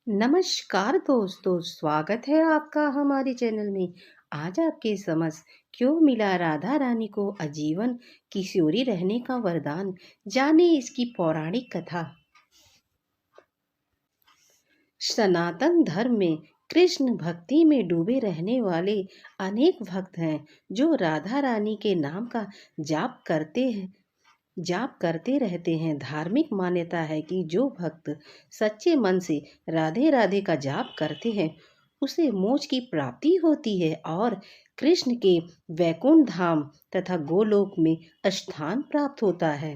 नमस्कार दोस्तों, स्वागत है आपका हमारे चैनल में। आज आपके समझ क्यों मिला राधा रानी को आजीवन किशोरी रहने का वरदान। जाने इसकी पौराणिक कथा। सनातन धर्म में कृष्ण भक्ति में डूबे रहने वाले अनेक भक्त हैं जो राधा रानी के नाम का जाप करते रहते हैं। धार्मिक मान्यता है कि जो भक्त सच्चे मन से राधे राधे का जाप करते हैं उसे मोक्ष की प्राप्ति होती है और कृष्ण के वैकुंठ धाम तथा गोलोक में स्थान प्राप्त होता है।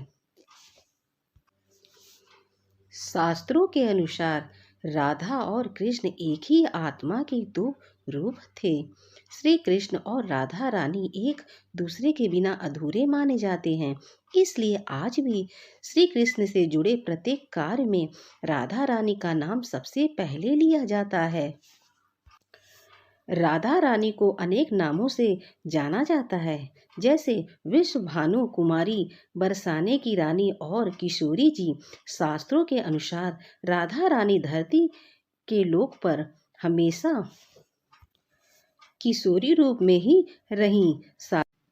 शास्त्रों के अनुसार राधा और कृष्ण एक ही आत्मा के दो रूप थे। श्री कृष्ण और राधा रानी एक दूसरे के बिना अधूरे माने जाते हैं। इसलिए आज भी श्री कृष्ण से जुड़े प्रत्येक कार्य में राधा रानी का नाम सबसे पहले लिया जाता है। राधा रानी को अनेक नामों से जाना जाता है, जैसे विश्व भानु कुमारी, बरसाने की रानी और किशोरी जी। शास्त्रों के अनुसार राधा रानी धरती के लोक पर हमेशा किशोरी रूप में ही रही।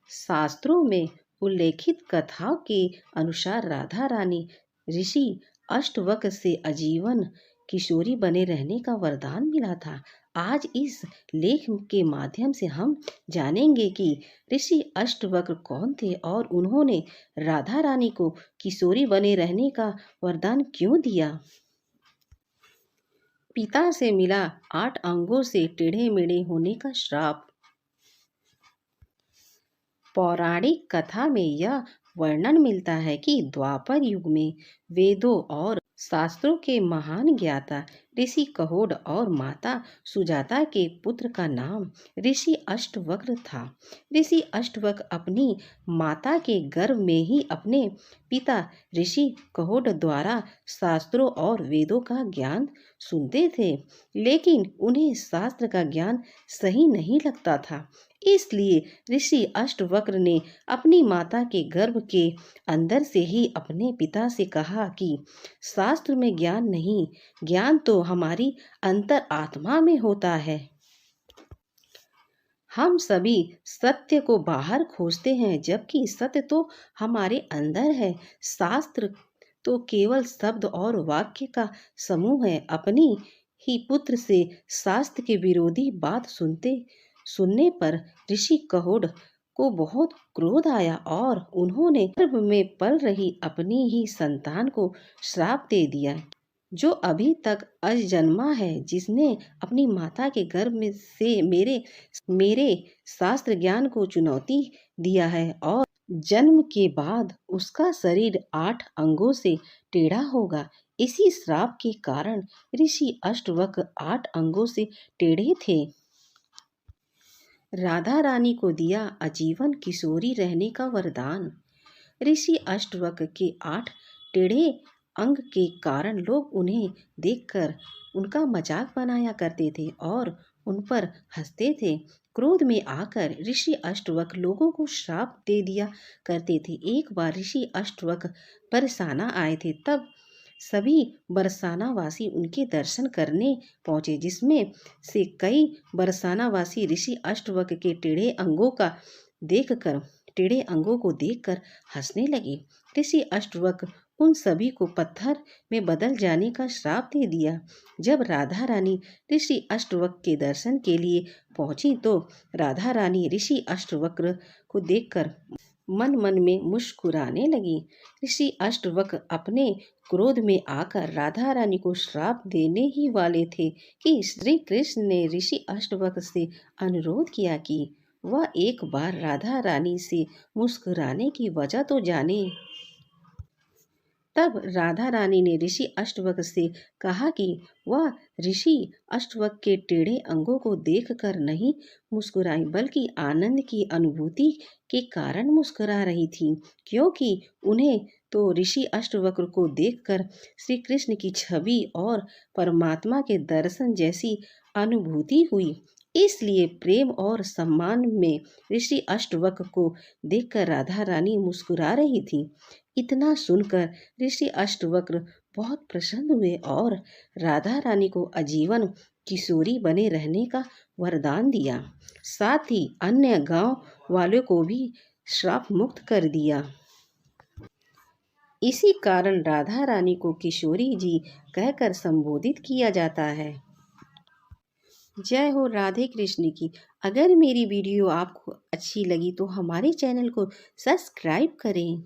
शास्त्रों में उल्लेखित कथाओं के अनुसार राधा रानी ऋषि अष्टवक्र से आजीवन किशोरी बने रहने का वरदान मिला था। आज इस लेख के माध्यम से हम जानेंगे कि ऋषि अष्टवक्र कौन थे और उन्होंने राधा रानी को किशोरी बने रहने का वरदान क्यों दिया। पिता से मिला 8 अंगों से टेढ़े मेढ़े होने का श्राप। पौराणिक कथा में यह वर्णन मिलता है कि द्वापर युग में वेदों और शास्त्रों के महान ज्ञाता ऋषि कहोड और माता सुजाता के पुत्र का नाम ऋषि अष्टवक्र था। ऋषि अष्टवक्र अपनी माता के गर्भ में ही अपने पिता ऋषि कहोड द्वारा शास्त्रों और वेदों का ज्ञान सुनते थे, लेकिन उन्हें शास्त्र का ज्ञान सही नहीं लगता था। इसलिए ऋषि अष्टवक्र ने अपनी माता के गर्भ के अंदर से ही अपने पिता से कहा कि शास्त्र में ज्ञान नहीं, ज्ञान तो हमारी अंतर आत्मा में होता है। हम सभी सत्य को बाहर खोजते हैं, जबकि सत्य तो हमारे अंदर है। शास्त्र तो केवल शब्द और वाक्य का समूह है। अपनी ही पुत्र से शास्त्र के विरोधी बात सुनने पर ऋषि कहोड को बहुत क्रोध आया और उन्होंने गर्भ में पल रही अपनी ही संतान को श्राप दे दिया, जो अभी तक अजन्मा है, जिसने अपनी माता के गर्भ में से मेरे शास्त्र ज्ञान को चुनौती दिया है और जन्म के बाद उसका शरीर 8 अंगों से टेढ़ा होगा। इसी श्राप के कारण ऋषि अष्टवक्र 8 अंगों से टेढ़े थे। राधा रानी को दिया आजीवन किशोरी रहने का वरदान। ऋषि अष्टवक्र के 8 टेढ़े अंग के कारण लोग उन्हें देखकर उनका मजाक बनाया करते थे और उन पर हंसते थे। क्रोध में आकर ऋषि अष्टवक्र लोगों को श्राप दे दिया करते थे। एक बार ऋषि अष्टवक्र बरसाना आए थे, तब सभी बरसाना वासी उनके दर्शन करने पहुंचे, जिसमें से कई बरसाना वासी ऋषि अष्टवक्र के टेढ़े अंगों को देखकर हंसने लगे। ऋषि अष्टवक्र उन सभी को पत्थर में बदल जाने का श्राप दे दिया। जब राधा रानी ऋषि अष्टवक्र के दर्शन के लिए पहुंची तो राधा रानी ऋषि अष्टवक्र को देखकर मन मन में मुस्कुराने लगी। ऋषि अष्टवक्र अपने क्रोध में आकर राधा रानी को श्राप देने ही वाले थे कि श्री कृष्ण ने ऋषि अष्टवक्र से अनुरोध किया कि वह एक बार राधा रानी से मुस्कुराने की वजह तो जाने। तब राधा रानी ने ऋषि अष्टवक्र से कहा कि वह ऋषि अष्टवक्र के टेढ़े अंगों को देखकर नहीं मुस्कुराई, बल्कि आनंद की अनुभूति के कारण मुस्कुरा रही थी, क्योंकि उन्हें तो ऋषि अष्टवक्र को देखकर श्री कृष्ण की छवि और परमात्मा के दर्शन जैसी अनुभूति हुई। इसलिए प्रेम और सम्मान में ऋषि अष्टवक्र को देखकर राधा रानी मुस्कुरा रही थी। इतना सुनकर ऋषि अष्टवक्र बहुत प्रसन्न हुए और राधा रानी को आजीवन किशोरी बने रहने का वरदान दिया। साथ ही अन्य गांव वालों को भी श्राप मुक्त कर दिया। इसी कारण राधा रानी को किशोरी जी कहकर संबोधित किया जाता है। जय हो राधे कृष्ण की। अगर मेरी वीडियो आपको अच्छी लगी तो हमारे चैनल को सब्सक्राइब करें।